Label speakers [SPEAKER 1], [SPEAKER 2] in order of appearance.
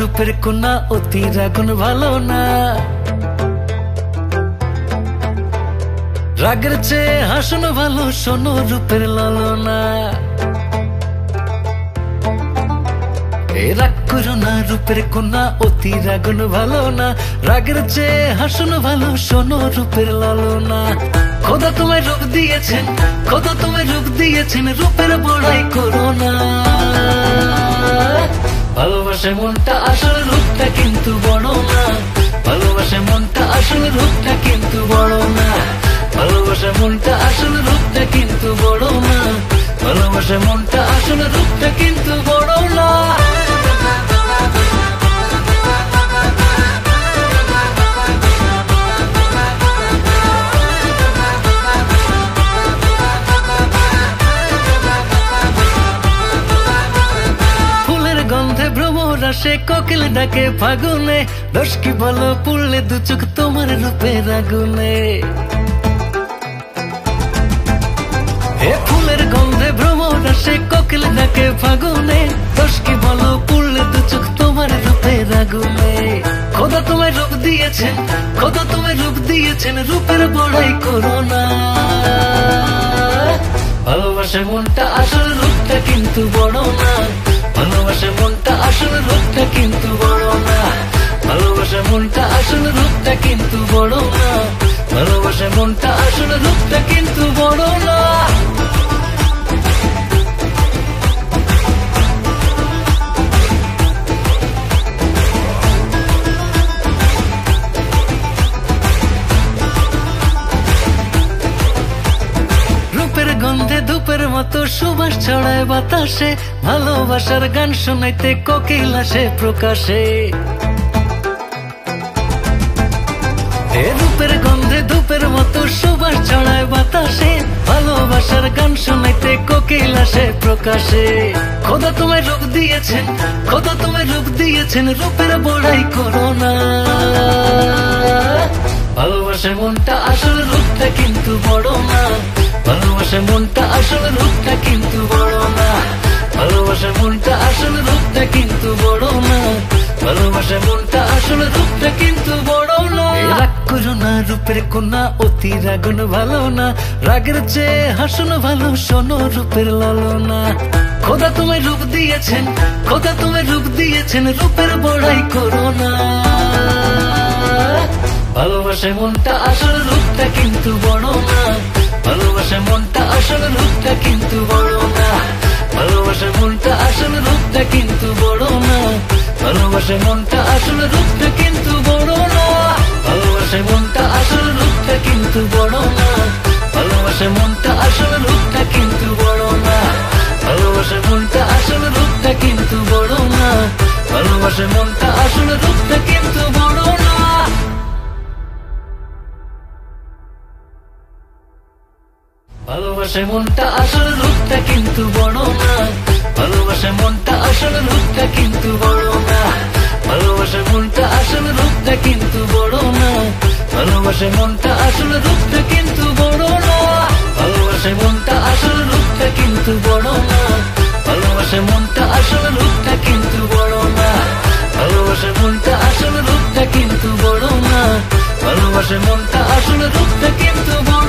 [SPEAKER 1] রূপের কন্যা অতি রাগুন ভালো না, রাগের চেয়ে হাসন ভালো শোনো রূপের লালনা। রাগ করো না রূপের কন্যা অতি রাগুন ভালো না, রাগের চেয়ে হাসন ভালো শোনো রূপের লালনা। খোদা তোমায় রূপ দিয়েছেন, খোদা তোমায় রূপ দিয়েছেন, রূপের বড়াই করো না। ভালোবাসে মনটা আসল রূপটা কিন্তু বড় না, ভালোবাসে মনটা আসল রূপটা কিন্তু বড় না, ভালোবাসে মনটা আসল রূপটা কিন্তু বড় না, ভালোবাসে মনটা আসল রূপটা কিন্তু বড় না। সে কোকিল ডাকে ফাগুনে, দোষ কি বলো পুড়লে দু চোখ তোমার রূপের আগুনে। এ ফুলের গন্ধে ভ্রমরা সে কোকিল ডাকে ফাগুনে, দোষ কি বলো পুড়লে দু চোখ তোমার রূপের আগুনে। খোদা তোমায় রূপ দিয়েছেন, খোদা তোমায় রূপ দিয়েছেন, রূপের বড়াই করো না। ভালোবাসে মনটা আসল রূপটা কিন্তু বড় না, ভালোবাসে মনটা আসল রূপটা কিন্তু বড় না, ভালোবাসে মনটা আসল রূপটা কিন্তু বড় না, ভালোবাসে মনটা আসল রূপটা কিন্তু বড় না। রূপের গন্ধে ধূপের মতো সুবাস ছড়ায় বাতাসে, ভালোবাসার গান শোনাইতে কোকিল আসে প্রকাশে। এ রূপের গন্ধে ধূপের মতো সুবাস ছড়ায় বাতাসে, ভালোবাসার গান শোনাইতে কোকিল আসে প্রকাশে। খোদা তোমায় রূপ দিয়েছেন, খোদা তোমায় রূপ দিয়েছেন, রূপের বড়াই করো না। ভালোবাসে মনটা আসল রূপটা কিন্তু বড় না, ভালোবাসে মনটা আসল রূপটা কিন্তু বড় না, ভালোবাসে মনটা আসল রূপটা কিন্তু বড় না, ভালোবাসে মনটা আসল রূপটা কিন্তু বড় না। রাগ করো না রূপের কন্যা অতি রাগুন ভালো না, রাগের চেয়ে হাসন ভালো শোনো রূপের লালনা। খোদা তোমায় রূপ দিয়েছেন, খোদা তোমায় রূপ দিয়েছেন, রূপের বড়াই করো না। ভালোবাসে মনটা আসল রূপটা কিন্তু বড় না, ভালোবাসে মনটা আসল রূপটা কিন্তু বড় না, ভালোবাসে মনটা আসল রূপটা কিন্তু বড় না, ভালোবাসে মনটা আসল রূপটা কিন্তু বড় না, ভালোবাসে মনটা আসল রূপটা কিন্তু বড় না, ভালোবাসে মনটা আসল রূপটা কিন্তু বড় না, ভালোবাসে মনটা আসল রূপটা কিন্তু বড় না, ভালোবাসে মনটা আসল রূপটা কিন্তু বড় না। ভালোবাসে মনটা আসল রূপটা কিন্তু বড় না, ভালোবাসে মনটা আসল রূপটা কিন্তু বড় না, ভালোবাসে মনটা আসল রূপটা কিন্তু বড় না, ভালোবাসে মনটা আসল রূপটা কিন্তু বড় না, ভালোবাসে মনটা আসল রূপটা কিন্তু বড় না, ভালোবাসে মনটা আসল রূপটা কিন্তু বড় না, ভালোবাসে মনটা আসল রূপটা কিন্তু বড় না, ভালোবাসে মনটা আসল রূপটা কিন্তু বড়।